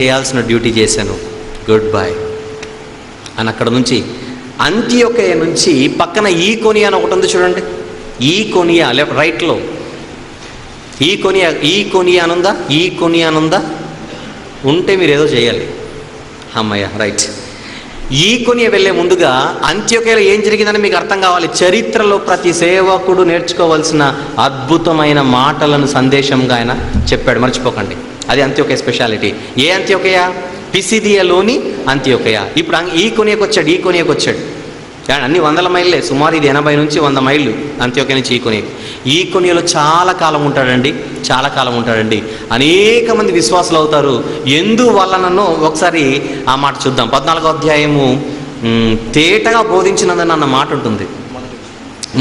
చేయాల్సిన డ్యూటీ చేశాను, good bye అని అక్కడ నుంచి అంత్యోకయ నుంచి పక్కన ఈకోనియా అని ఒకటి ఉంది చూడండి. ఈకోనియా రైట్లో ఈకోనియా అనుందా ఉంటే మీరు ఏదో చేయాలి. అమ్మయ్య రైట్. ఈకోనియా వెళ్ళే ముందుగా అంత్యోకయలో ఏం జరిగిందని మీకు అర్థం కావాలి. చరిత్రలో ప్రతి సేవకుడు నేర్చుకోవాల్సిన అద్భుతమైన మాటలను సందేశంగా ఆయన చెప్పాడు, మర్చిపోకండి. అది అంత్యోకయ స్పెషాలిటీ. ఏ అంత్యోకయ? పిసిదియాలోని అంత్యోకయ. ఇప్పుడు ఈకోనియాకి వచ్చాడు. అన్ని 100 మైళ్ళే, సుమారు ఇది 80 నుంచి 100 మైళ్ళు అంత్యోకయ నుంచి ఈకోనియాలో చాలా కాలం ఉంటాడండి. అనేక మంది విశ్వాసులు అవుతారు. ఎందువలనో ఒకసారి ఆ మాట చూద్దాం. 14వ అధ్యాయము తేటగా బోధించినందని అన్న మాట ఉంటుంది.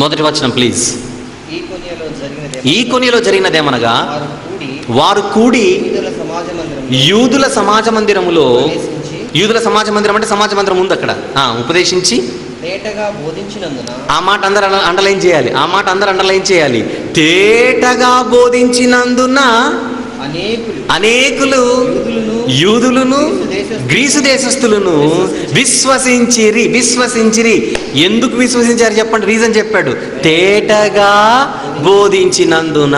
మొదటి వచనం ప్లీజ్. ఈకోనియాలో జరిగినదేమనగా వారు కూడి యూదుల సమాజ మందిరములో, యూదుల సమాజ మందిరం అంటే సమాజ మందిరం ఉంది అక్కడ, ఉపదేశించి ఆ మాట అందరూ అండర్లైన్ చేయాలి. తేటగా బోధించినందున అనేకులు యూదులను గ్రీసు దేశస్థులను విశ్వసించిరి. ఎందుకు విశ్వసించారు చెప్పండి? రీజన్ చెప్పాడు. తేటగా బోధించినందున.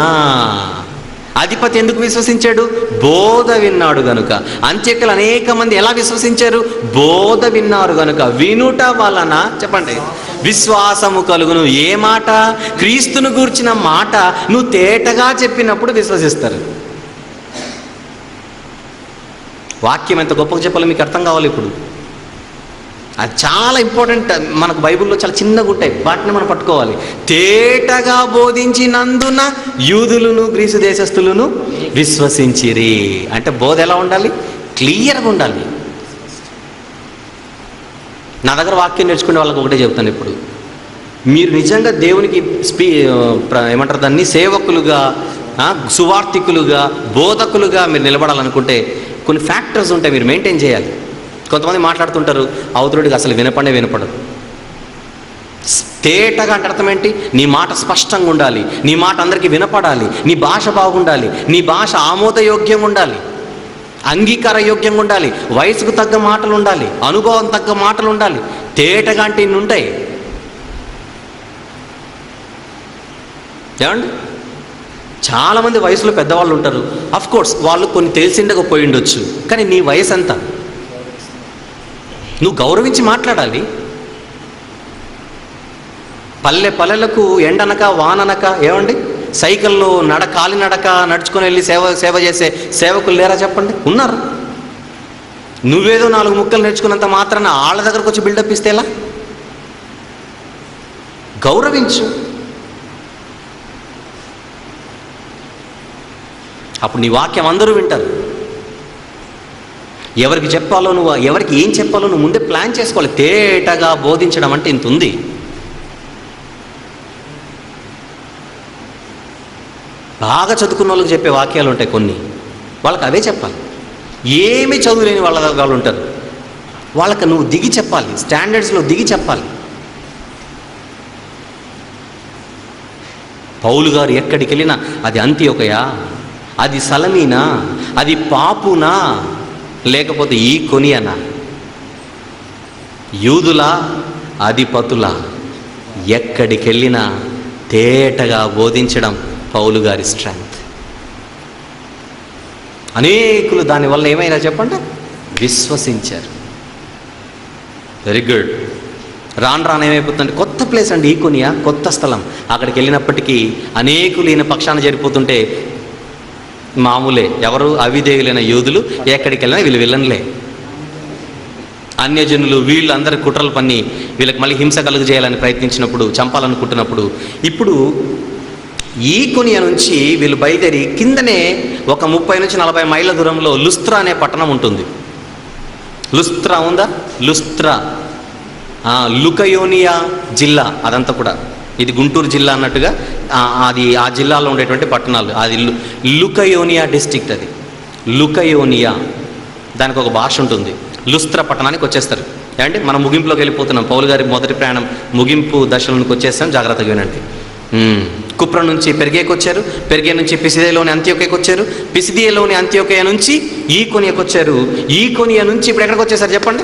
అధిపతి ఎందుకు విశ్వసించాడు? బోధ విన్నాడు గనుక. అంత్యకులు అనేక మంది ఎలా విశ్వసించారు? బోధ విన్నారు గనుక. వినుట వలన చెప్పండి విశ్వాసము కలుగును. ఏ మాట? క్రీస్తును గూర్చిన మాట నువ్వు తేటగా చెప్పినప్పుడు విశ్వసిస్తారు. వాక్యం ఎంత గొప్పగా చెప్పాలో మీకు అర్థం కావాలి. ఇప్పుడు అది చాలా ఇంపార్టెంట్. మనకు బైబిల్లో చాలా చిన్నగా ఉంటాయి, వాటిని మనం పట్టుకోవాలి. తేటగా బోధించినందున యూదులను గ్రీసు దేశస్థులను విశ్వసించిరి. అంటే బోధ ఎలా ఉండాలి? క్లియర్గా ఉండాలి. నా దగ్గర వాక్యం నేర్చుకునే వాళ్ళకి ఒకటే చెప్తాను. ఇప్పుడు మీరు నిజంగా దేవునికి ఏమంటారు దాన్ని, సేవకులుగా, సువార్థికులుగా, బోధకులుగా మీరు నిలబడాలనుకుంటే కొన్ని ఫ్యాక్టర్స్ ఉంటాయి, మీరు మెయింటైన్ చేయాలి. కొంతమంది మాట్లాడుతుంటారు, అవతరుడికి అసలు వినపడదు. తేటగా అంటే అర్థం ఏంటి? నీ మాట స్పష్టంగా ఉండాలి, నీ మాట అందరికీ వినపడాలి, నీ భాష బాగుండాలి, నీ భాష ఆమోదయోగ్యంగా ఉండాలి, అంగీకార యోగ్యంగా ఉండాలి, వయసుకు తగ్గ మాటలు ఉండాలి, అనుభవం తగ్గ మాటలు ఉండాలి. తేటగా అంటే ఇన్ని ఉంటాయి. ఏమండి? చాలామంది వయసులో పెద్దవాళ్ళు ఉంటారు. అఫ్కోర్స్ వాళ్ళు కొన్ని తెలిసిండగా పోయి ఉండొచ్చు, కానీ నీ వయసు ఎంత? నువ్వు గౌరవించి మాట్లాడాలి. పల్లెలకు ఎండనక వాననక ఏమండి, సైకిల్లో కాలినడక నడుచుకొని వెళ్ళి సేవ చేసే సేవకులు లేరా చెప్పండి? ఉన్నారు. నువ్వేదో 4 ముక్కలు నేర్చుకున్నంత మాత్రాన వాళ్ళ దగ్గరకు వచ్చి బిల్డప్ ఇస్తే ఎలా? గౌరవించు. అప్పుడు నీ వాక్యం అందరూ వింటారు. ఎవరికి చెప్పాలో నువ్వు, ఎవరికి ఏం చెప్పాలో నువ్వు ముందే ప్లాన్ చేసుకోవాలి. తేటగా బోధించడం అంటే ఇంత ఉంది. బాగా చదువుకున్న వాళ్ళకి చెప్పే వాక్యాలు ఉంటాయి కొన్ని, వాళ్ళకి అవే చెప్పాలి. ఏమీ చదువులేని వాళ్ళు ఉంటారు, వాళ్ళకి నువ్వు దిగి చెప్పాలి, స్టాండర్డ్స్లో దిగి చెప్పాలి. పౌలు గారు ఎక్కడికి వెళ్ళినా అది అంత్యోకయా, అది సలమీనా, అది పాపునా, లేకపోతే ఈకోనియానా, యూదుల అధిపతుల, ఎక్కడికి వెళ్ళినా తేటగా బోధించడం పౌలు గారి స్ట్రెంగ్త్. అనేకులు దానివల్ల ఏమైనా చెప్పండి విశ్వసించారు. Very good. రాను ఏమైపోతుందంటే కొత్త ప్లేస్ అండి ఈకోనియా, కొత్త స్థలం. అక్కడికి వెళ్ళినప్పటికీ అనేకులు ఈయన పక్షాన జరిపోతుంటే మామూలే. ఎవరు? అవిధేయులైన యూదులు. ఎక్కడికి వెళ్ళినా వీళ్ళు విలన్లే. అన్యజనులు వీళ్ళు అందరి కుట్రలు పన్ని వీళ్ళకి మళ్ళీ హింస కలుగు చేయాలని ప్రయత్నించినప్పుడు, చంపాలనుకుంటున్నప్పుడు, ఇప్పుడు ఈకోనియా నుంచి వీళ్ళు బయలుదేరి కిందనే ఒక 30 నుంచి 40 మైళ్ళ దూరంలో లుస్త్రా అనే పట్టణం ఉంటుంది. లుస్త్రా ఉందా? లుస్త్రా లుకయోనియా జిల్లా, అదంతా కూడా ఇది గుంటూరు జిల్లా అన్నట్టుగా అది ఆ జిల్లాలో ఉండేటువంటి పట్టణాలు. అది లుకయోనియా డిస్ట్రిక్ట్. అది లుకయోనియా, దానికి ఒక భాష ఉంటుంది. లుస్త్రా పట్టణానికి వచ్చేస్తారు. అంటే మనం ముగింపులోకి వెళ్ళిపోతున్నాం. పౌలు గారి మొదటి ప్రయాణం ముగింపు దశలోకి వచ్చేస్తాం. జాగ్రత్తగా వినండి. కుప్ర నుంచి పెర్గేకి వచ్చారు, పెర్గే నుంచి పిసిదియలోని అంత్యోకయకు వచ్చారు, పిసిదియలోని అంత్యోకయ నుంచి ఈకొనియకు వచ్చారు, ఈకొనియ నుంచి ఇప్పుడు ఎక్కడికి వచ్చేసారు చెప్పండి?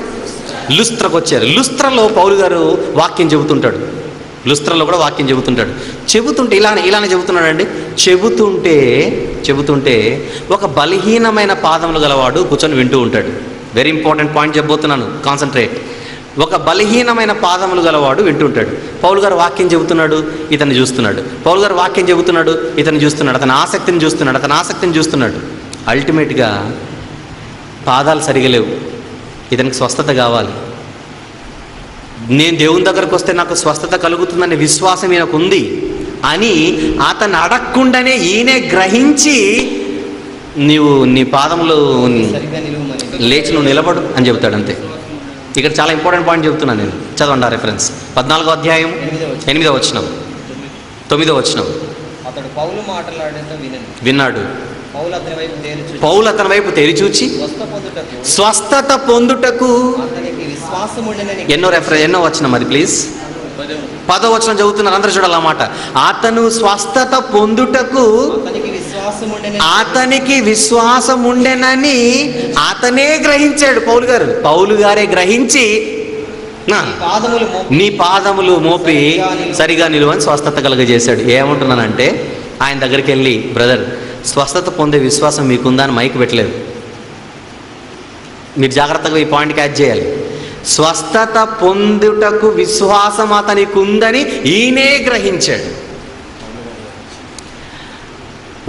లుస్త్రకు వచ్చారు. లుస్త్రలో పౌలు గారు వాక్యం చెబుతుంటాడు, లుస్త్రలో కూడా వాక్యం చెబుతుంటాడు. చెబుతుంటే ఇలానే చెబుతున్నాడండి. చెబుతుంటే ఒక బలహీనమైన పాదములు గలవాడు కూర్చొని వింటూ ఉంటాడు. వెరీ ఇంపార్టెంట్ పాయింట్ చెప్పబోతున్నాను, కాన్సన్ట్రేట్. ఒక బలహీనమైన పాదములు గలవాడు వింటుంటాడు. పౌలు గారు వాక్యం చెబుతున్నాడు, ఇతన్ని చూస్తున్నాడు. పౌలు గారు వాక్యం చెబుతున్నాడు, ఇతన్ని చూస్తున్నాడు. అతని ఆసక్తిని చూస్తున్నాడు. అల్టిమేట్గా పాదాలు సరిగా లేవు, ఇతనికి స్వస్థత కావాలి. నేను దేవుని దగ్గరకు వస్తే నాకు స్వస్థత కలుగుతుందనే విశ్వాసం ఈయనకు ఉంది అని అతను అడగకుండానే ఈయనే గ్రహించి, నీవు నీ పాదములు లేచి నువ్వు నిలబడు అని చెబుతాడు. అంతే. ఇక్కడ చాలా ఇంపార్టెంట్ పాయింట్ చెబుతున్నాను నేను. చదవండి రెఫరెన్స్. 14వ అధ్యాయం 8వ వచనం, 9వ వచనం. అతడు పౌలు మాట్లాడేట విన్నాడు. పౌలు అతని వైపు తేరిచూచి స్వస్థత పొందుటకు ఎన్నో వచనం అది ప్లీజ్? 10వ వచనం చదువుతున్నారు, అందరూ చూడాలి ఆ మాట. అతను స్వస్థత పొందుటకు అతనికి విశ్వాసం ఉండెనని అతనే గ్రహించాడు. పౌలు గారే గ్రహించి నీ పాదములు మోపి సరిగా నిలువని స్వస్థత కలుగజేశాడు. ఏమంటున్నానంటే, ఆయన దగ్గరికి వెళ్ళి, బ్రదర్ స్వస్థత పొందే విశ్వాసం మీకుందా అని మైక్ పెట్టలేదు. మీరు జాగ్రత్తగా ఈ పాయింట్ క్యాచ్ చేయాలి. స్వస్థత పొందుటకు విశ్వాసం అతనికి ఉందని ఈయనే గ్రహించాడు.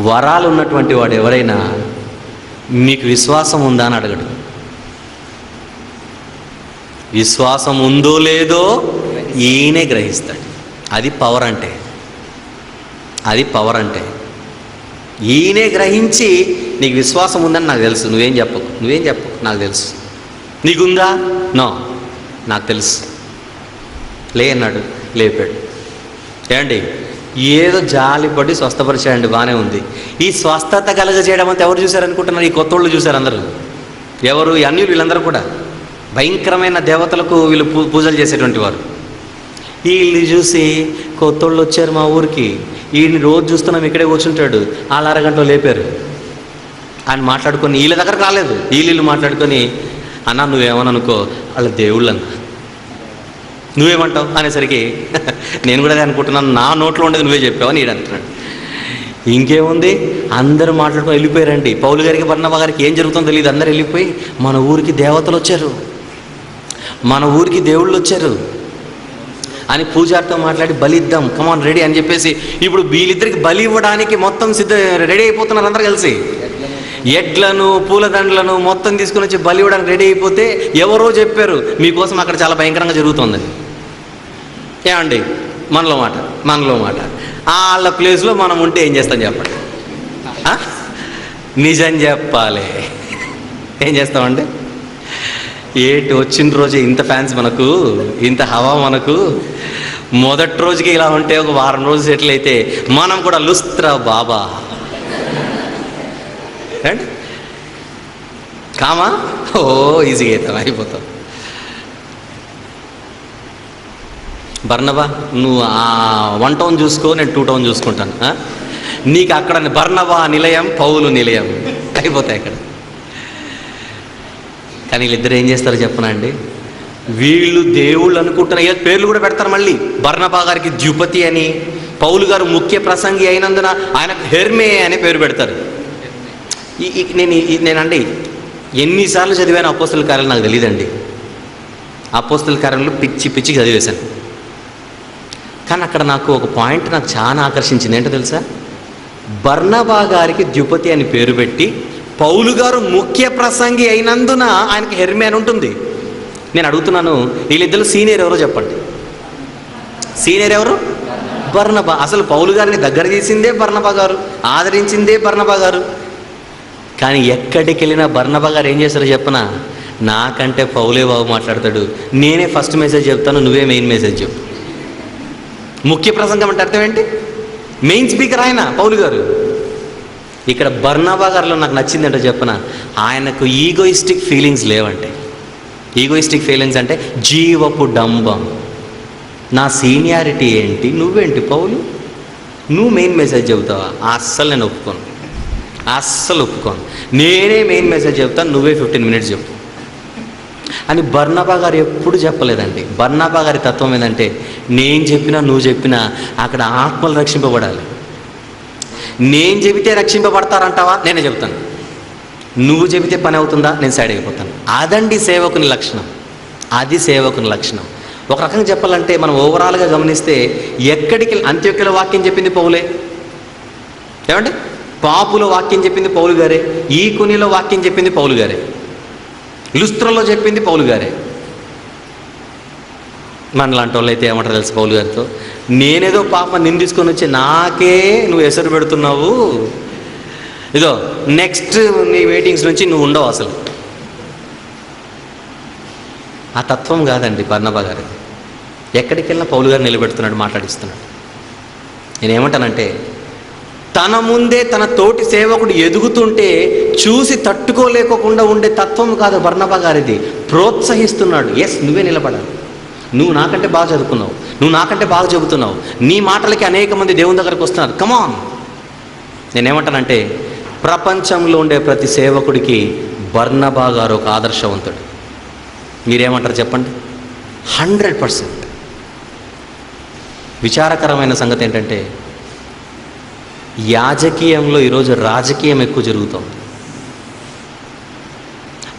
వరాలు ఉన్నటువంటి వాడు ఎవరైనా మీకు విశ్వాసం ఉందా అని అడగడు. విశ్వాసం ఉందో లేదో ఈయనే గ్రహిస్తాడు. అది పవర్ అంటే ఈయనే గ్రహించి, నీకు విశ్వాసం ఉందని నాకు తెలుసు, నువ్వేం చెప్పకు, నాకు తెలుసు. నీకుందా? నో, నాకు తెలుసు. లే అన్నాడు, లేపాడు. ఏమండి, ఏదో జాలిపడి స్వస్థపరిచాడండి, బాగానే ఉంది. ఈ స్వస్థత కలగజేయడం అంతా ఎవరు చూశారనుకుంటున్నారు? ఈ కొత్త వాళ్ళు చూశారు అందరూ. ఎవరు? ఈ అన్యులు, వీళ్ళందరూ కూడా భయంకరమైన దేవతలకు వీళ్ళు పూజలు చేసేటువంటి వారు. వీళ్ళు చూసి, కొత్తోళ్ళు వచ్చారు మా ఊరికి, వీడిని రోజు చూస్తున్నాం, ఇక్కడే కూర్చుంటాడు, వాళ్ళు అరగంటలో లేపారు అని మాట్లాడుకొని, వీళ్ళ దగ్గర రాలేదు, వీళ్ళు మాట్లాడుకొని, అన్న నువ్వేమని అనుకో, వాళ్ళ దేవుళ్ళు అన్న, నువ్వేమంటావు అనేసరికి నేను కూడా అదే అనుకుంటున్నాను, నా నోట్లో ఉండేది నువ్వే చెప్పావని ఈడు అంటున్నాడు. ఇంకేముంది, అందరూ మాట్లాడుకొని వెళ్ళిపోయారండి. పౌలు గారికి బర్నబా గారికి ఏం జరుగుతుందో తెలియదు. అందరూ వెళ్ళిపోయి, మన ఊరికి దేవతలు వచ్చారు, మన ఊరికి దేవుళ్ళు వచ్చారు అని పూజారితో మాట్లాడి, బలి ఇద్దాం, కమాన్ రెడీ అని చెప్పేసి, ఇప్పుడు వీళ్ళిద్దరికి బలి ఇవ్వడానికి మొత్తం రెడీ అయిపోతున్నారు అందరూ కలిసి. ఎడ్లను పూలదండలను మొత్తం తీసుకుని వచ్చి బలి ఇవ్వడానికి రెడీ అయిపోతే, ఎవరో చెప్పారు మీకోసం అక్కడ చాలా భయంకరంగా జరుగుతుందని. ఏమండి, మనలో మాట వాళ్ళ ప్లేస్లో మనం ఉంటే ఏం చేస్తాం చెప్పండి? నిజం చెప్పాలి. ఏం చేస్తామండి? ఏటి వచ్చిన రోజు ఇంత ఫ్యాన్స్ మనకు, ఇంత హవా మనకు, మొదటి రోజుకి ఇలా ఉంటే ఒక వారం రోజు సెటిల్ అయితే మనం కూడా లుస్త్రా బాబా అండి, కామా ఈజీగా అవుతాం, అయిపోతాం. బర్నబా నువ్వు ఆ 1 టౌన్ చూసుకో, నేను 2 టౌన్ చూసుకుంటాను. నీకు అక్కడ బర్నబా నిలయం, పౌలు నిలయం అయిపోతాయి అక్కడ. కానీ వీళ్ళిద్దరు ఏం చేస్తారో చెప్పనా అండి? వీళ్ళు దేవుళ్ళు అనుకుంటున్న పేర్లు కూడా పెడతారు మళ్ళీ. బర్నబా గారికి ద్యుపతి అని, పౌలు గారు ముఖ్య ప్రసంగి అయినందున ఆయనకు హెర్మే అనే పేరు పెడతారు. నేనండి ఎన్నిసార్లు చదివాను అపోస్తల కార్యాలు నాకు తెలియదండి. అపోస్తల కార్యాలు పిచ్చి చదివేశాను. కానీ అక్కడ నాకు ఒక పాయింట్ నాకు చాలా ఆకర్షించింది. ఏంటో తెలుసా? బర్నబా గారికి ద్యుపతి అని పేరు పెట్టి, పౌలు గారు ముఖ్య ప్రసంగి అయినందున ఆయనకి హెర్మే అని ఉంటుంది. నేను అడుగుతున్నాను, వీళ్ళిద్దరు సీనియర్ ఎవరో చెప్పండి. సీనియర్ ఎవరు? బర్నబా. అసలు పౌలు గారిని దగ్గర తీసిందే బర్నబా గారు, ఆదరించిందే బర్నబా గారు. కానీ ఎక్కడికి వెళ్ళినా బర్నబా గారు ఏం చేస్తారో చెప్పనా? నాకంటే పౌలే బాబు మాట్లాడతాడు, నేనే ఫస్ట్ మెసేజ్ చెప్తాను, నువ్వే మెయిన్ మెసేజ్ చెప్పు. ముఖ్య ప్రసంగం అంటే అర్థం ఏంటి? మెయిన్ స్పీకర్ ఆయన పౌలు గారు. ఇక్కడ బర్నబా గారిలో నాకు నచ్చింది ఏంటో చెప్పనా? ఆయనకు ఈగోయిస్టిక్ ఫీలింగ్స్ లేవంటే. ఈగోయిస్టిక్ ఫీలింగ్స్ అంటే జీవపు డంబం. నా సీనియారిటీ ఏంటి, నువ్వేంటి పౌలు, నువ్వు మెయిన్ మెసేజ్ చెబుతావా? అస్సలు నేను ఒప్పుకోను, అస్సలు ఒప్పుకోను. నేనే మెయిన్ మెసేజ్ చెబుతాను, నువ్వే 15 మినిట్స్ చెప్పు అని బర్నబా గారు ఎప్పుడు చెప్పలేదండి. బర్నబా గారి తత్వం ఏంటంటే, నేను చెప్పినా నువ్వు చెప్పినా అక్కడ ఆత్మలు రక్షింపబడాలి. నేను చెబితే రక్షింపబడతారంటావా? నేనే చెప్తాను. నువ్వు చెబితే పని అవుతుందా? నేను సైడ్ అయిపోతాను. అదండి సేవకుని లక్షణం, అది సేవకుని లక్షణం. ఒక రకంగా చెప్పాలంటే మనం ఓవరాల్గా గమనిస్తే, ఎక్కడికి అంత్యోక్యలో వాక్యం చెప్పింది పౌలే, ఏమండి? పాపులో వాక్యం చెప్పింది పౌలు గారే, ఈ కొనిలో వాక్యం చెప్పింది పౌలు గారే, లుస్త్రలో చెప్పింది పౌలు గారే. మనలాంటి వాళ్ళు అయితే ఏమంటారు తెలుసు పౌలు గారితో, నేనేదో పాప నిందించుకొని వచ్చి నాకే నువ్వు ఎసరు పెడుతున్నావు, ఇదో నెక్స్ట్ నీ మీటింగ్స్ నుంచి నువ్వు ఉండవు అసలు. ఆ తత్వం కాదండి బర్నబా గారు. ఎక్కడికి వెళ్ళినా పౌలు గారు నిలబెడుతున్నాడు, మాట్లాడిస్తున్నాడు. నేనేమంటానంటే, తన ముందే తన తోటి సేవకుడు ఎదుగుతుంటే చూసి తట్టుకోలేకుండా ఉండే తత్వం కాదు బర్నబా గారిది. ప్రోత్సహిస్తున్నాడు. ఎస్, నువ్వే నిలబడాలి, నువ్వు నాకంటే బాగా చదువుకున్నావు, నువ్వు నాకంటే బాగా చెబుతున్నావు, నీ మాటలకి అనేక మంది దేవుని దగ్గరకు వస్తున్నారు, కమాన్. నేనేమంటానంటే, ప్రపంచంలో ఉండే ప్రతి సేవకుడికి బర్నబా గారు ఒక ఆదర్శవంతుడు. మీరేమంటారు చెప్పండి? 100%. విచారకరమైన సంగతి ఏంటంటే, యాజకీయంలో ఈరోజు రాజకీయం ఎక్కువ జరుగుతుంది.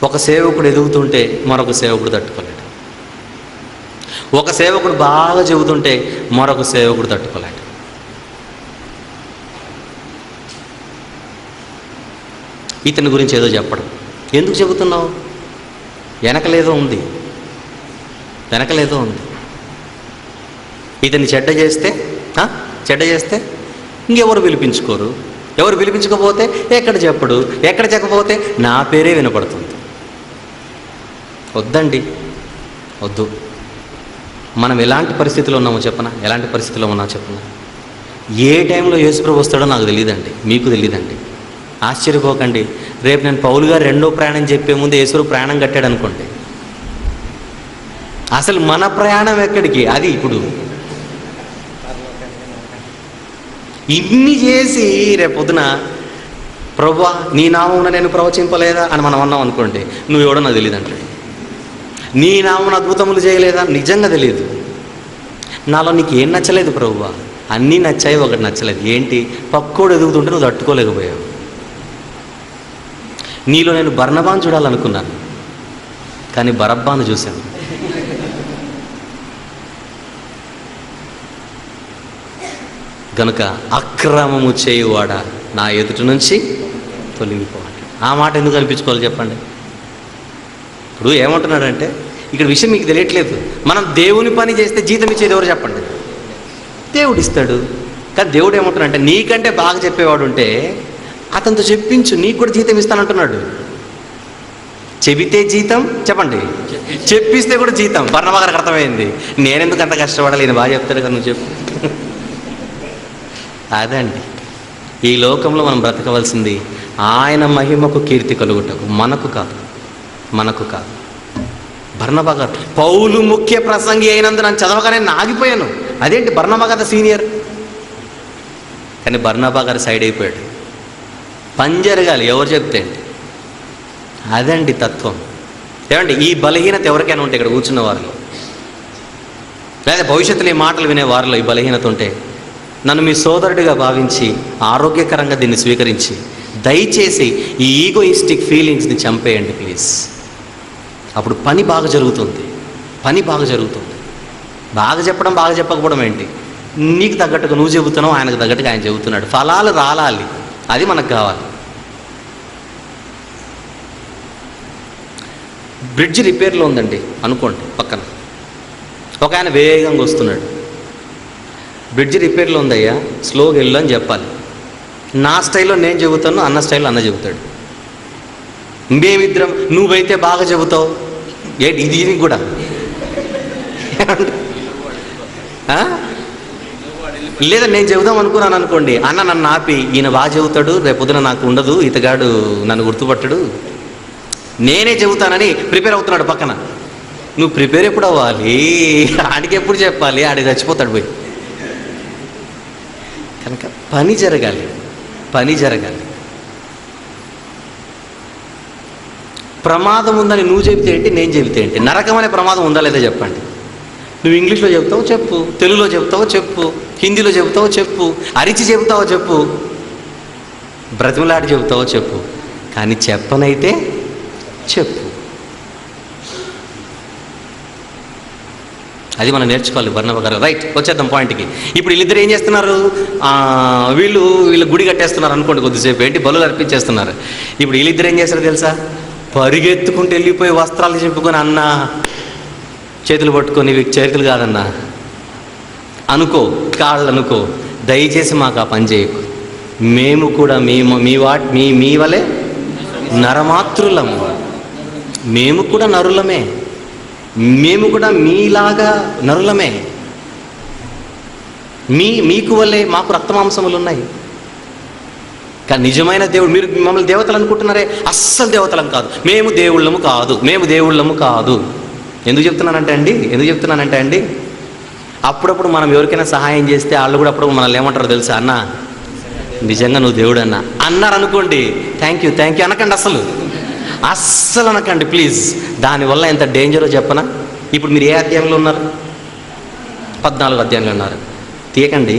ఒక సేవకుడు ఎదుగుతుంటే మరొక సేవకుడు తట్టుకోలేడు, ఒక సేవకుడు బాగా చెబుతుంటే మరొక సేవకుడు తట్టుకోలేడు. ఇతని గురించి ఏదో చెప్పడం, ఎందుకు చెబుతున్నావు? వెనకలేదో ఉంది, వెనకలేదో ఉంది. ఇతన్ని చెడ్డ చేస్తే ఇంకెవరు పిలిపించుకోరు, ఎవరు పిలిపించకపోతే ఎక్కడ చెప్పడు, ఎక్కడ చెప్పకపోతే నా పేరే వినపడుతుంది. వద్దండి, వద్దు. మనం ఎలాంటి పరిస్థితిలో ఉన్నామో చెప్పనా, ఎలాంటి పరిస్థితిలో ఉన్నామో చెప్పనా. ఏ టైంలో యేసుప్రభు వస్తాడో నాకు తెలియదండి, మీకు తెలియదండి. ఆశ్చర్యపోకండి, రేపు నేను పౌలు గారు రెండో ప్రయాణం చెప్పే ముందు యేసుప్రభు ప్రయాణం కట్టాడు అనుకోండి, అసలు మన ప్రయాణం ఎక్కడికి? అది ఇప్పుడు ఇన్ని చేసి రేపొద్దున ప్రభువా నీ నామమున నేను ప్రవచింపలేదా అని మనం అన్నాం అనుకోండి, నువ్వు ఎవడో నాకు తెలియదు అంటాడు. నీ నామమున అద్భుతములు చేయలేదా? నిజంగా తెలియదు. నాలో నీకు ఏం నచ్చలేదు ప్రభువా? అన్నీ నచ్చాయి, ఒకటి నచ్చలేదు. ఏంటి? పక్కోడు ఎదుగుతుంటే నువ్వు తట్టుకోలేకపోయావు. నీలో నేను బర్నబాను చూడాలనుకున్నాను, కానీ బరబ్బాను చూశాను. కనుక అక్రమము చేయువాడా నా ఎదుటి నుంచి తొలగిపోవాలి. ఆ మాట ఎందుకు అనిపించుకోవాలి చెప్పండి? ఇప్పుడు ఏమంటున్నాడంటే, ఇక్కడ విషయం మీకు తెలియట్లేదు. మనం దేవుని పని చేస్తే జీతం ఇచ్చేది ఎవరు చెప్పండి? దేవుడు ఇస్తాడు. కానీ దేవుడు ఏమంటున్నాడంటే, నీకంటే బాగా చెప్పేవాడు ఉంటే అతనితో చెప్పించు, నీకు కూడా జీతం ఇస్తానంటున్నాడు. చెబితే జీతం, చెప్పండి, చెప్పిస్తే కూడా జీతం. బర్నబా గారికి అర్థమైంది, నేనెందుకు అంత కష్టపడాలి, ఈయన బాగా చెప్తాడు కదా, నువ్వు చెప్పు. అదండి ఈ లోకంలో మనం బ్రతకవలసింది, ఆయన మహిమకు కీర్తి కలుగుటకు, మనకు కాదు, మనకు కాదు. బర్నబా గారు పౌలు ముఖ్య ప్రసంగి అయినందు నన్ను చదవగానే ఆగిపోయాను. అదేంటి, బర్నబా గారు సీనియర్, కానీ బర్నబా గారు సైడ్ అయిపోయాడు. పని జరగాలి, ఎవరు చెప్తే ఏంటి? అదండి తత్వం. ఏమండి, ఈ బలహీనత ఎవరికైనా ఉంటే ఇక్కడ కూర్చున్న వారిలో, లేదా భవిష్యత్తులో ఈ మాటలు వినే వారిలో ఈ బలహీనత ఉంటే, నన్ను మీ సోదరుడిగా భావించి ఆరోగ్యకరంగా దీన్ని స్వీకరించి దయచేసి ఈ ఈగోయిస్టిక్ ఫీలింగ్స్ని చంపేయండి ప్లీజ్. అప్పుడు పని బాగా జరుగుతుంది, పని బాగా జరుగుతుంది. బాగా చెప్పడం, బాగా చెప్పకపోవడం ఏంటి? నీకు తగ్గట్టుగా నువ్వు చెబుతున్నావు, ఆయనకు తగ్గట్టుగా ఆయన చెబుతున్నాడు. ఫలాలు రాలాలి, అది మనకు కావాలి. బ్రిడ్జ్ రిపేర్లో ఉందండి అనుకోండి, పక్కన ఒక ఆయన వేగంగా వస్తున్నాడు. బ్రిడ్జ్ రిపేర్లో ఉందయ్యా, స్లోగా వెళ్ళు అని చెప్పాలి. నా స్టైల్లో నేను చెబుతాను, అన్న స్టైల్లో అన్న చెబుతాడు. మేమిద్దరం, నువ్వైతే బాగా చెబుతావు, ఏంటి ఇది కూడా లేదా నేను చెబుదాం అనుకున్నాను అనుకోండి, అన్న నన్ను ఆపి, ఈయన బాగా చెబుతాడు, రేపొద్దున నాకు ఉండదు, ఇతగాడు నన్ను గుర్తుపట్టడు, నేనే చెబుతానని ప్రిపేర్ అవుతున్నాడు పక్కన. నువ్వు ప్రిపేర్ ఎప్పుడు అవ్వాలి? ఆడికి ఎప్పుడు చెప్పాలి? ఆడికి చచ్చిపోతాడు పోయి. కనుక పని జరగాలి, పని జరగాలి. ప్రమాదం ఉందని నువ్వు చెబితే ఏంటి, నేను చెబితే ఏంటి? నరకం అనే ప్రమాదం ఉందా లేదా చెప్పండి. నువ్వు ఇంగ్లీష్లో చెప్తావో చెప్పు, తెలుగులో చెప్తావో చెప్పు, హిందీలో చెప్తావో చెప్పు, అరిచి చెబుతావో చెప్పు, బ్రతిమలాడి చెబుతావో చెప్పు, కానీ చెప్పనైతే చెప్పు. అది మనం నేర్చుకోవాలి బర్నబా గారు. రైట్, వచ్చేద్దాం పాయింట్కి. ఇప్పుడు వీళ్ళిద్దరు ఏం చేస్తున్నారు? వీళ్ళు గుడి కట్టేస్తున్నారు అనుకోండి, కొద్దిసేపు ఏంటి బలులు అర్పించేస్తున్నారు. ఇప్పుడు వీళ్ళిద్దరు ఏం చేస్తారు తెలుసా? పరిగెత్తుకుంటూ వెళ్ళిపోయి వస్త్రాలు చెప్పుకొని, అన్న చేతులు పట్టుకొని, ఇవి చేతులు కాదన్నా అనుకో, కాళ్ళు అనుకో, దయచేసి మాకు ఆ పని చేయకు, మేము కూడా మీ వలె నరమాతృలము, మేము కూడా నరులమే, మేము కూడా మీలాగా నరులమే, మీకు వల్లే మాకు రక్తమాంసములు ఉన్నాయి. కానీ నిజమైన దేవుడు, మీరు మమ్మల్ని దేవతలు అనుకుంటున్నారే, అస్సలు దేవతలం కాదు, మేము దేవుళ్ళము కాదు, మేము దేవుళ్ళము కాదు. ఎందుకు చెప్తున్నానంటే అండి, అప్పుడప్పుడు మనం ఎవరికైనా సహాయం చేస్తే వాళ్ళు కూడా అప్పుడు మనల్ని ఏమంటారో తెలుసా? అన్న నిజంగా నువ్వు దేవుడు అన్నారు అనుకోండి, థ్యాంక్ యూ అనకండి, అస్సలు అనకండి ప్లీజ్. దానివల్ల ఎంత డేంజరో చెప్పనా? ఇప్పుడు మీరు ఏ అధ్యాయంలో ఉన్నారు? 14వ అధ్యాయంలో ఉన్నారు. తీయకండి.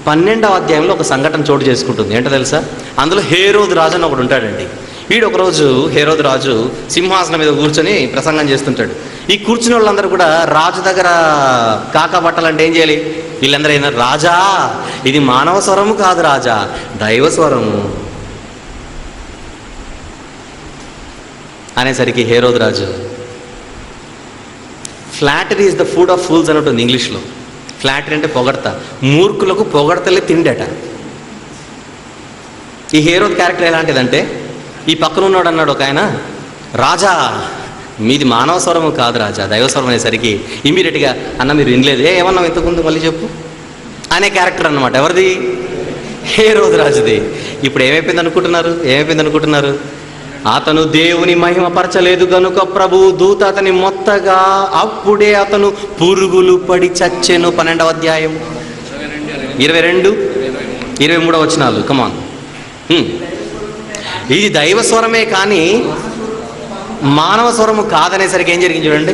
12వ అధ్యాయంలో ఒక సంఘటన చోటు చేసుకుంటుంది. ఏంటో తెలుసా? అందులో హేరోదు రాజు అని ఒకడు ఉంటాడండి. వీడు ఒకరోజు హేరోదు రాజు సింహాసనం మీద కూర్చొని ప్రసంగం చేస్తుంటాడు. ఈ కూర్చుని వాళ్ళందరూ కూడా రాజు దగ్గర కాకా పట్టాలంటే ఏం చేయాలి? వీళ్ళందరూ అయినా, రాజా ఇది మానవ స్వరము కాదు రాజా, దైవ స్వరము అనేసరికి హేరోదు రాజు, flattery is the food of fools అని ఉంటుంది ఇంగ్లీష్లో. ఫ్లాటరీ అంటే పొగడత, మూర్ఖులకు పొగడతలే తిండట. ఈ హేరోద్ క్యారెక్టర్ ఎలాంటిదంటే, ఈ పక్కన ఉన్నాడు అన్నాడు ఒక ఆయన, రాజా మీది మానవ స్వరము కాదు రాజా, దైవస్వరం అనేసరికి ఇమీడియట్గా, అన్న మీరు వినలేదు, ఏమన్నా ఇంతకుముందు మళ్ళీ చెప్పు అనే క్యారెక్టర్ అన్నమాట. ఎవరిది? హేరోదు రాజుది. ఇప్పుడు ఏమైపోయింది అనుకుంటున్నారు? అతను దేవుని మహిమపరచలేదు గనుక ప్రభు దూత అతని మొత్తగా, అప్పుడే అతను పురుగులు పడి చచ్చెను. 12వ అధ్యాయం 22, 23 వచనాలు. కమాన్. ఇది దైవ స్వరమే కానీ మానవ స్వరము కాదనేసరికి ఏం జరిగింది చూడండి.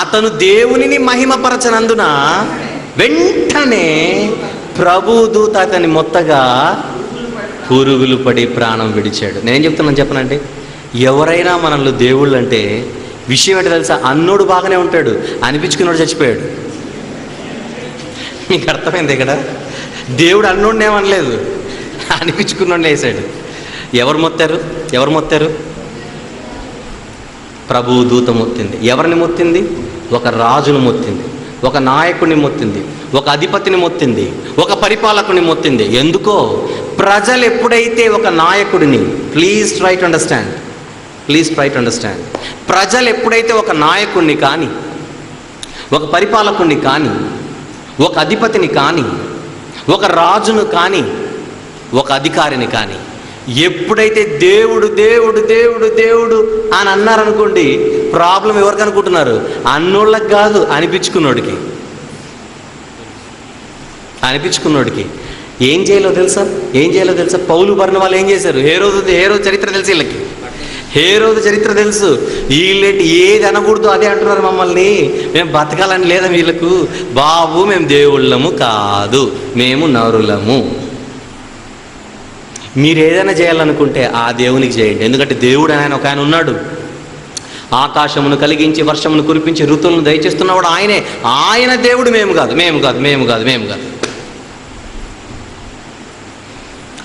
అతను దేవునిని మహిమపరచనందున వెంటనే ప్రభు దూత అతని మొత్తగా పురుగులు పడి ప్రాణం విడిచాడు. నేనేం చెప్తున్నాను చెప్పనండి, ఎవరైనా మనల్ని దేవుళ్ళు అంటే విషయం ఏంటో తెలుసా? అన్నోడు బాగానే ఉంటాడు, అనిపించుకున్నాడు చచ్చిపోయాడు. మీకు అర్థమైంది ఇక్కడ? దేవుడు అన్నోడిని ఏమనలేదు, అనిపించుకున్నాడు వేసాడు. ఎవరు మొత్తారు? ప్రభు దూత మొత్తింది. ఎవరిని మొత్తింది? ఒక రాజును మొత్తింది, ఒక నాయకుడిని మొత్తింది, ఒక అధిపతిని మొత్తింది, ఒక పరిపాలకుని మొత్తింది. ఎందుకో ప్రజలు ఎప్పుడైతే ఒక నాయకుడిని, ప్లీజ్ ట్రై టు అండర్స్టాండ్, ప్రజలు ఎప్పుడైతే ఒక నాయకుడిని కానీ, ఒక పరిపాలకుడిని కానీ, ఒక అధిపతిని కానీ, ఒక రాజును కానీ, ఒక అధికారిని కానీ ఎప్పుడైతే దేవుడు దేవుడు దేవుడు దేవుడు అని అన్నారనుకోండి, ప్రాబ్లం ఎవరికి అనుకుంటున్నారు? అన్నోళ్ళకి కాదు, అనిపించుకున్నోడికి. ఏం చేయాలో తెలుసా? పౌలు బర్నబాలు ఏం చేశారు? హేరోదు చరిత్ర తెలుసు వీళ్ళకి, హేరోదు చరిత్ర తెలుసు. వీళ్ళేంటి ఏది అనకూడదు అదే అంటున్నారు మమ్మల్ని, మేము బతకాలని లేదా వీళ్ళకు? బాబు మేము దేవుళ్ళము కాదు, మేము నరులము. మీరు ఏదైనా చేయాలనుకుంటే ఆ దేవునికి చేయండి. ఎందుకంటే దేవుడు ఆయన ఒక ఆయన ఉన్నాడు, ఆకాశమును కలిగించి వర్షమును కురిపించి ఋతువులను దయచేస్తున్నవాడు ఆయనే. ఆయన దేవుడు, మేము కాదు.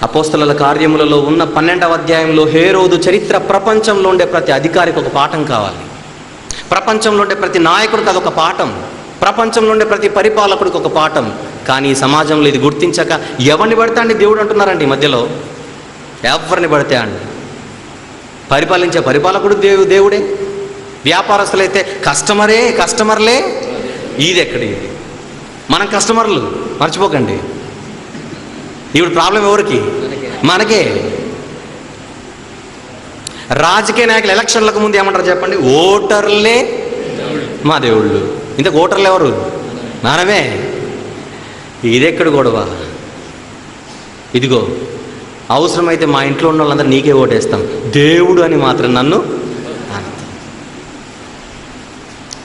అపోస్తలుల కార్యములలో ఉన్న 12వ అధ్యాయంలో హేరోదు చరిత్ర ప్రపంచంలో ఉండే ప్రతి అధికారికి ఒక పాఠం కావాలి, ప్రపంచంలో ఉండే ప్రతి నాయకుడికి అదొక పాఠం, ప్రపంచంలో ఉండే ప్రతి పరిపాలకుడికి ఒక పాఠం. కానీ ఈ సమాజంలో ఇది గుర్తించక ఎవరిని పడితే అండి దేవుడు అంటున్నారండి. ఈ మధ్యలో ఎవరిని పడితే అండి పరిపాలించే పరిపాలకుడు దేవుడే, వ్యాపారస్తులైతే కస్టమర్లే. ఇది ఎక్కడి? మనం కస్టమర్లు, మర్చిపోకండి. ఇప్పుడు ప్రాబ్లం ఎవరికి? మనకే. రాజకీయ నాయకులు ఎలక్షన్లకు ముందు ఏమంటారు చెప్పండి? ఓటర్లే మా దేవుళ్ళు. ఇంతకు ఓటర్లు ఎవరు? మనమే. ఇదెక్కడ గొడవ? ఇదిగో అవసరమైతే మా ఇంట్లో ఉన్న వాళ్ళందరూ నీకే ఓటేస్తాం, దేవుడు అని మాత్రం నన్ను అనొద్దు.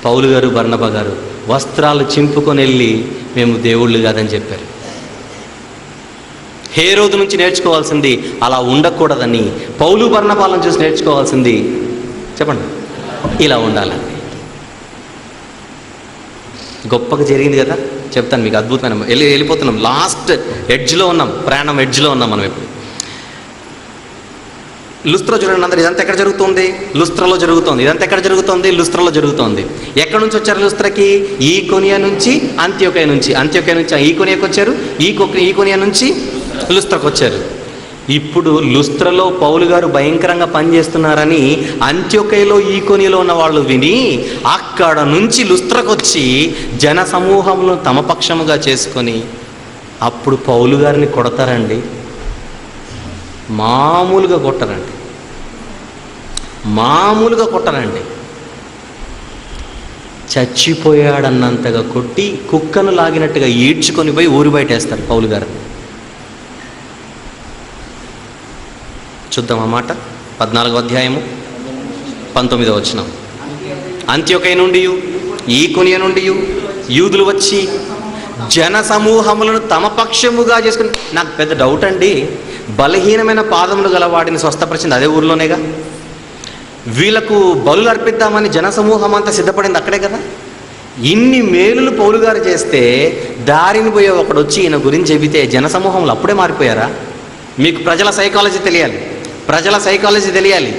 పౌలు గారు బర్నబా గారు వస్త్రాలు చింపుకొని వెళ్ళి మేము దేవుళ్ళు కాదని చెప్పారు. హేరోదు నుంచి నేర్చుకోవాల్సింది అలా ఉండకూడదని, పౌలు బర్నబాలను చూసి నేర్చుకోవాల్సింది చెప్పండి ఇలా ఉండాలని. గొప్పగా జరిగింది కదా, చెప్తాను మీకు. అద్భుతమైన వెళ్ళిపోతున్నాం, లాస్ట్ ఎడ్జ్లో ఉన్నాం, ప్రయాణం ఎడ్జ్లో ఉన్నాం మనం ఇప్పుడు. లుస్త్ర చూడండి అందరు, ఇదంతా ఎక్కడ జరుగుతుంది? లుస్త్రలో జరుగుతుంది. ఇదంతా ఎక్కడ జరుగుతుంది? లుస్త్రలో జరుగుతుంది. ఎక్కడి నుంచి వచ్చారు లుస్త్రకి? ఈకొనియా నుంచి, అంత్యోకయ నుంచి. అంత్యోకయ నుంచి ఈకొనియాకి వచ్చారు, ఈకొనియా నుంచి లుస్త్రకు వచ్చారు. ఇప్పుడు లుస్త్రలో పౌలు గారు భయంకరంగా పనిచేస్తున్నారని అంత్యోకయలో ఈకొనియలో ఉన్న వాళ్ళు విని అక్కడ నుంచి లుస్త్రకు వచ్చి జన సమూహంలో తమ పక్షముగా చేసుకొని అప్పుడు పౌలు గారిని కొడతారండి. మామూలుగా కొట్టరండి, మామూలుగా కొట్టరండి. చచ్చిపోయాడన్నంతగా కొట్టి కుక్కను లాగినట్టుగా ఈడ్చుకొని పోయి ఊరి బయటేస్తారు పౌలు గారిని. చూద్దాం ఆ మాట. 14వ అధ్యాయము 19వ వచనం. అంత్యోకయ నుండి ఈకొనియ నుండి యూదులు వచ్చి జన సమూహములను తమ పక్షముగా చేసుకుని. నాకు పెద్ద డౌట్ అండి, బలహీనమైన పాదములు గల వాడిని స్వస్థపరిచింది అదే ఊర్లోనేగా. వీళ్ళకు బలులు అర్పిద్దామని జన సమూహం అంతా సిద్ధపడింది అక్కడే కదా. ఇన్ని మేలులు పౌలు గారు చేస్తే దారిని పోయే ఒకడు వచ్చి ఈయన గురించి చెబితే జన సమూహంలో అప్పుడే మారిపోయారా? మీకు ప్రజల సైకాలజీ తెలియాలి, ప్రజల సైకాలజీ తెలియాలి.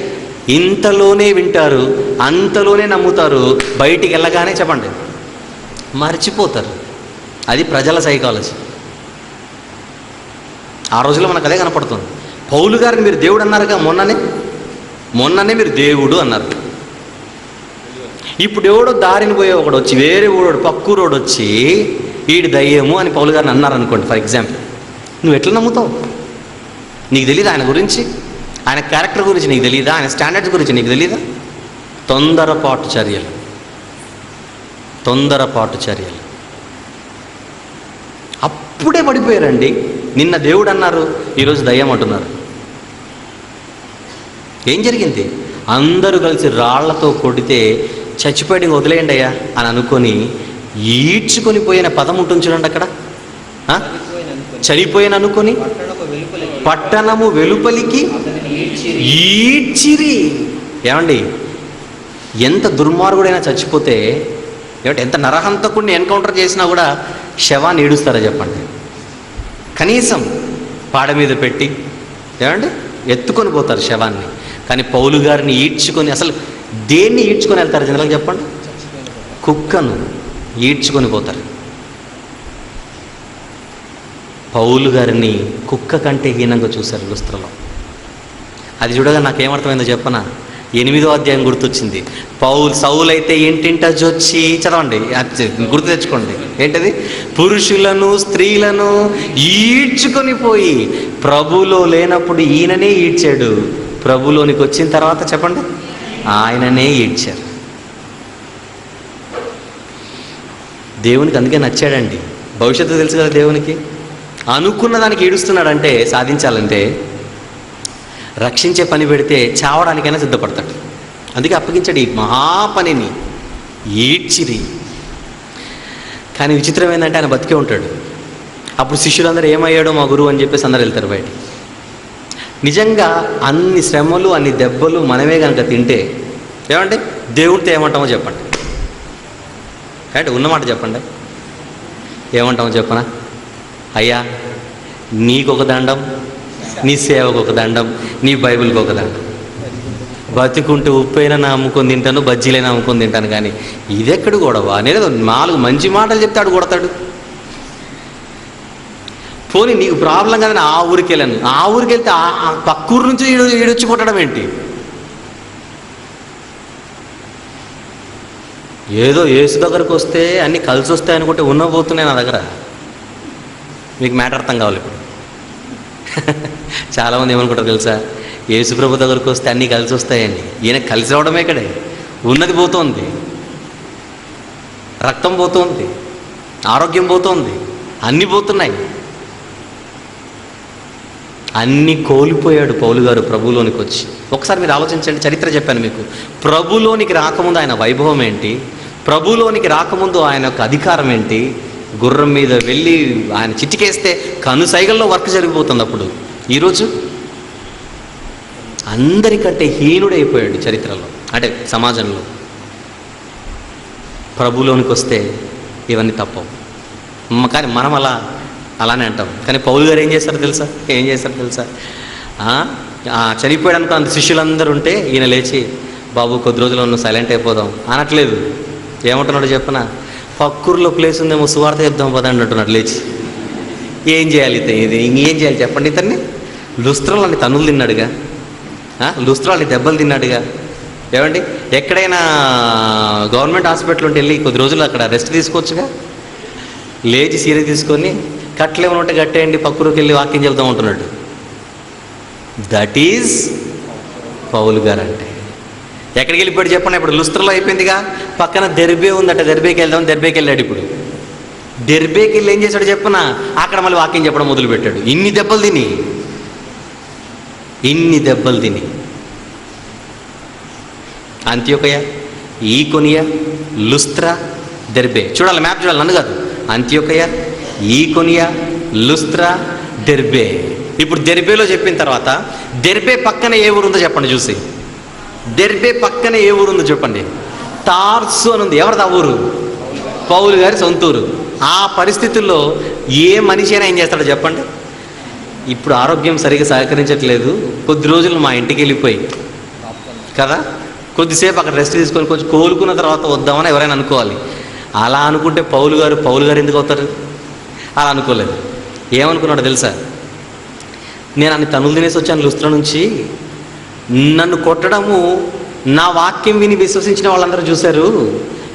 ఇంతలోనే వింటారు, అంతలోనే నమ్ముతారు, బయటికి వెళ్ళగానే చెప్పండి మర్చిపోతారు. అది ప్రజల సైకాలజీ. ఆ రోజుల్లో మనకు అదే కనపడుతుంది. పౌలు గారిని మీరు దేవుడు అన్నారుగా, మొన్ననే మీరు దేవుడు అన్నారు. ఇప్పుడు ఎవడో దారిని పోయే ఒకడు వచ్చి, వేరే ఊరోడు పక్కూరోడు వచ్చి వీడి దయ్యము అని పౌలు గారిని అన్నారనుకోండి ఫర్ ఎగ్జాంపుల్, నువ్వు ఎట్లా నమ్ముతావు? నీకు తెలియదా ఆయన గురించి, ఆయన క్యారెక్టర్ గురించి నీకు తెలియదా, ఆయన స్టాండర్డ్స్ గురించి నీకు తెలియదా? తొందరపాటు చర్యలు అప్పుడే పడిపోయారండి. నిన్న దేవుడు అన్నారు, ఈరోజు దయ్యం అంటున్నారు. ఏం జరిగింది? అందరూ కలిసి రాళ్లతో కొడితే చచ్చిపోయి వదిలేయండి అయ్యా అని అనుకొని ఈడ్చుకొని పోయిన పదం ఉంటుంది చూడండి అక్కడ. చనిపోయిన అనుకొని పట్టణము వెలుపలికి ఈడ్చిరి. ఏమండి, ఎంత దుర్మార్గుడైనా చచ్చిపోతే, ఏమంటే ఎంత నరహంతకుడిని ఎన్కౌంటర్ చేసినా కూడా శవాన్ని ఈడుస్తారా చెప్పండి? కనీసం పాడ మీద పెట్టి ఏమండి ఎత్తుకొని పోతారు శవాన్ని. కానీ పౌలు గారిని ఈడ్చుకొని, అసలు దేన్ని ఈడ్చుకొని వెళ్తారు జనరల్గా చెప్పండి? కుక్కను ఈడ్చుకొని పోతారు. పౌలు గారిని కుక్క కంటే హీనంగా చూశారు లుస్త్రలో. అది చూడగా నాకేమర్థమైందో చెప్పనా? 8వ అధ్యాయం గుర్తొచ్చింది. సౌలైతే ఇంటింట జొచ్చి, చదవండి, గుర్తు తెచ్చుకోండి. ఏంటది? పురుషులను స్త్రీలను ఈడ్చుకొని పోయి, ప్రభులో లేనప్పుడు ఈయననే ఈడ్చాడు, ప్రభులోనికి వచ్చిన తర్వాత చెప్పండి ఆయననే ఈడ్చారు. దేవునికి అందుకే నచ్చాడండి. భవిష్యత్తు తెలుసు కదా దేవునికి. అనుకున్న దానికి ఈడుస్తున్నాడంటే, సాధించాలంటే, రక్షించే పని పెడితే చావడానికైనా సిద్ధపడతాడు. అందుకే అప్పగించాడు ఈ మహాపనిని, ఈడ్చిరి. కానీ విచిత్రం ఏంటంటే ఆయన బతికే ఉంటాడు. అప్పుడు శిష్యులందరూ ఏమయ్యాడో మా గురువు అని చెప్పేసి అందరూ వెళ్తారు బయట. నిజంగా అన్ని శ్రమలు అన్ని దెబ్బలు మనమే కనుక తింటే ఏమంటే దేవుడితో ఏమంటామో చెప్పండి. అంటే ఉన్నమాట చెప్పండి, ఏమంటామో చెప్పనా? అయ్యా నీకొక దండం, నీ సేవకు ఒక దండం, నీ బైబిల్కి ఒక దండం. బతికుంటే ఉప్పైనా అమ్ముకొని తింటాను, బజ్జీలైనా అమ్ముకొని తింటాను, కానీ ఇదెక్కడు గొడవ? నేను 4 మంచి మాటలు చెప్తాడు కొడతాడు. పోనీ నీకు ప్రాబ్లం కదని ఆ ఊరికి వెళ్ళాను, ఆ ఊరికి వెళ్తే ఆ పక్కూరు నుంచి ఈడొచ్చి కొట్టడం ఏంటి? ఏదో యేసు దగ్గరకు వస్తే అన్నీ కలిసి వస్తాయి అనుకుంటే ఉన్నపోతున్నాయి నా దగ్గర. మీకు మ్యాటర్ అర్థం కావాలి ఇప్పుడు. చాలామంది ఏమనుకుంటారు తెలుసా? యేసు ప్రభు దగ్గరకు వస్తే అన్నీ కలిసి వస్తాయండి. ఈయన కలిసి రావడమే ఇక్కడే. ఉన్నది పోతోంది, రక్తం పోతోంది, ఆరోగ్యం పోతోంది, అన్నీ పోతున్నాయి. అన్నీ కోల్పోయాడు పౌలు గారు ప్రభులోనికి వచ్చి. ఒకసారి మీరు ఆలోచించండి, చరిత్ర చెప్పాను మీకు. ప్రభులోనికి రాకముందు ఆయన వైభవం ఏంటి, ప్రభులోనికి రాకముందు ఆయన యొక్క అధికారం ఏంటి, గుర్రం మీద వెళ్ళి ఆయన చిటికేస్తే కనుసైగల్లో వర్క్ జరిగిపోతుంది. అప్పుడు ఈరోజు అందరికంటే హీనుడైపోయాడు చరిత్రలో, అంటే సమాజంలో. ప్రభులోనికి వస్తే ఇవన్నీ తప్పవు. కానీ మనం అలానే అంటాం. కానీ పౌలు గారు ఏం చేశారో తెలుసా? చనిపోయాడు అనుకో, అంత శిష్యులందరూ ఉంటే ఈయన లేచి, బాబు కొద్ది రోజుల్లో నువ్వు సైలెంట్ అయిపోదాం అనట్లేదు. ఏమంటున్నాడు చెప్పన? పక్కూరులో ప్లేస్ ఉందేమో, సువార్త చెప్దాం పదండి అంటున్నాడు లేచి. ఏం చేయాలి ఇది? ఇంకేం చేయాలి చెప్పండి? ఇతన్ని లుస్త్రాలని తన్నులు తిన్నాడుగా, లుస్త్రాలని దెబ్బలు తిన్నాడుగా. ఏమండి, ఎక్కడైనా గవర్నమెంట్ హాస్పిటల్ ఉంటే వెళ్ళి కొద్ది రోజులు అక్కడ రెస్ట్ తీసుకోవచ్చుగా. లేచి సీర తీసుకొని కట్టలేమని ఉంటే కట్టేయండి, పక్కూరికి వెళ్ళి వాక్యం చెప్దాం ఉంటున్నాడు. దట్ ఈజ్ పౌలు గారు అంటే. ఎక్కడికి వెళ్ళిపోయాడు చెప్పండి? ఇప్పుడు లుస్త్రలో అయిపోయిందిగా, పక్కన దెర్బే ఉందట, దెర్బేకి వెళ్దాం, దెర్బేకి వెళ్ళాడు. ఇప్పుడు దెర్బేకి వెళ్ళి ఏం చేశాడు చెప్పన? అక్కడ మళ్ళీ వాక్యం చెప్పడం మొదలుపెట్టాడు. ఇన్ని దెబ్బలు తిని అంత్యోకయ, ఈకొనియ, లుస్త్రా, దెర్బే. చూడాలి, మ్యాప్ చూడాలి, నన్ను కాదు. అంత్యోకయ, ఈకొనియ, లుస్త్రా, దెర్బే. ఇప్పుడు దెర్బేలో చెప్పిన తర్వాత దెర్బే పక్కన ఏ ఊరుందో చెప్పండి చూసి. దెర్బే పక్కన ఏ ఊరుందో చెప్పండి? తార్సు అని ఉంది. ఎవరిది ఆ ఊరు? పౌలు గారి సొంతూరు. ఆ పరిస్థితుల్లో ఏ మనిషి అయినా ఏం చేస్తాడో చెప్పండి? ఇప్పుడు ఆరోగ్యం సరిగా సహకరించట్లేదు, కొద్ది రోజులు మా ఇంటికి వెళ్ళిపోయి కదా, కొద్దిసేపు అక్కడ రెస్ట్ తీసుకొని కొంచెం కోలుకున్న తర్వాత వద్దామని ఎవరైనా అనుకోవాలి. అలా అనుకుంటే పౌలు గారు ఎందుకు అవుతారు? అలా అనుకోలేదు. ఏమనుకున్నాడు తెలుసా? నేను అన్ని తనులు తినేసి వచ్చాను లుస్త్ర నుంచి, నన్ను కొట్టడము నా వాక్యం విని విశ్వసించిన వాళ్ళందరూ చూశారు.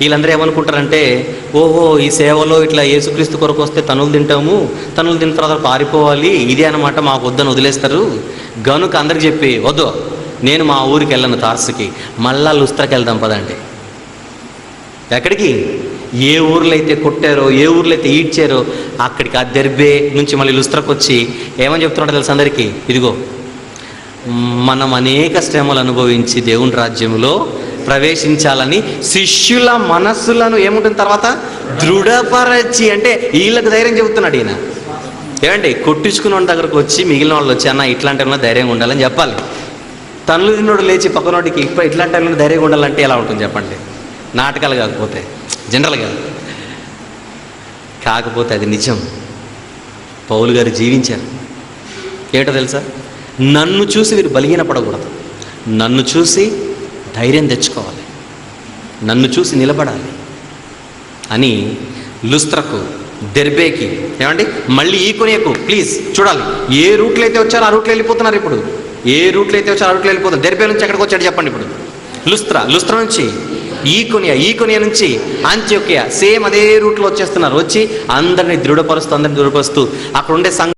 వీళ్ళందరూ ఏమనుకుంటారంటే, ఓహో ఈ సేవలో ఇట్లా యేసుక్రీస్తు కొరకు వస్తే తనులు తింటాము, తనులు తిన్న తర్వాత పారిపోవాలి, ఇదే అనమాట, మాకు వద్దని వదిలేస్తారు. గనుక అందరికి చెప్పి, వద్దు నేను మా ఊరికి వెళ్ళను తార్సుకి, మళ్ళా లుస్త్రకి వెళ్దాం పదండి. ఎక్కడికి? ఏ ఊర్లో అయితే కొట్టారో, ఏ ఊర్లో అయితే ఈడ్చారో అక్కడికి, ఆ దెర్బే నుంచి మళ్ళీ లుస్త్రకు వచ్చి ఏమని చెప్తున్నాడో తెలుసు అందరికీ? ఇదిగో మనం అనేక శ్రమలు అనుభవించి దేవుని రాజ్యంలో ప్రవేశించాలని శిష్యుల మనస్సులను ఏముంటుంది తర్వాత దృఢపరచి, అంటే వీళ్ళకి ధైర్యం చెబుతున్నాడు ఈయన. ఏమండి, కొట్టించుకున్న వాళ్ళ దగ్గరకు వచ్చి మిగిలిన వాళ్ళు వచ్చి, అన్న ఇట్లాంటి టైంలో ధైర్యంగా ఉండాలని చెప్పాలి. తనులు తిన్నోడు లేచి పక్కనోడికి ఇప్పుడు ఇట్లాంటి టైంలో ధైర్యంగా ఉండాలంటే ఎలా ఉంటుంది చెప్పండి? నాటకాలు కాకపోతే, జనరల్గా కాకపోతే అది నిజం. పౌలు గారు జీవించారు. ఏంటో తెలుసా? నన్ను చూసి వీరు బలహీనపడకూడదు, నన్ను చూసి ధైర్యం తెచ్చుకోవాలి, నన్ను చూసి నిలబడాలి అని లుస్త్రకు, దెర్బేకి, ఏమండి మళ్ళీ ఈకొనియకు, ప్లీజ్ చూడాలి, ఏ రూట్లో అయితే వచ్చారో ఆ రూట్లో వెళ్ళిపోతున్నారు. ఇప్పుడు ఏ రూట్లో అయితే వచ్చారో ఆ రూట్లో వెళ్ళిపోతున్నారు. దెర్బే నుంచి ఎక్కడికి వచ్చాడు చెప్పండి? ఇప్పుడు లుస్త్రా నుంచి ఈకొనియా నుంచి అంత్యోకియా, సేమ్ అదే రూట్లో వచ్చేస్తున్నారు. వచ్చి అందరినీ దృఢపరుస్తూ అక్కడ ఉండే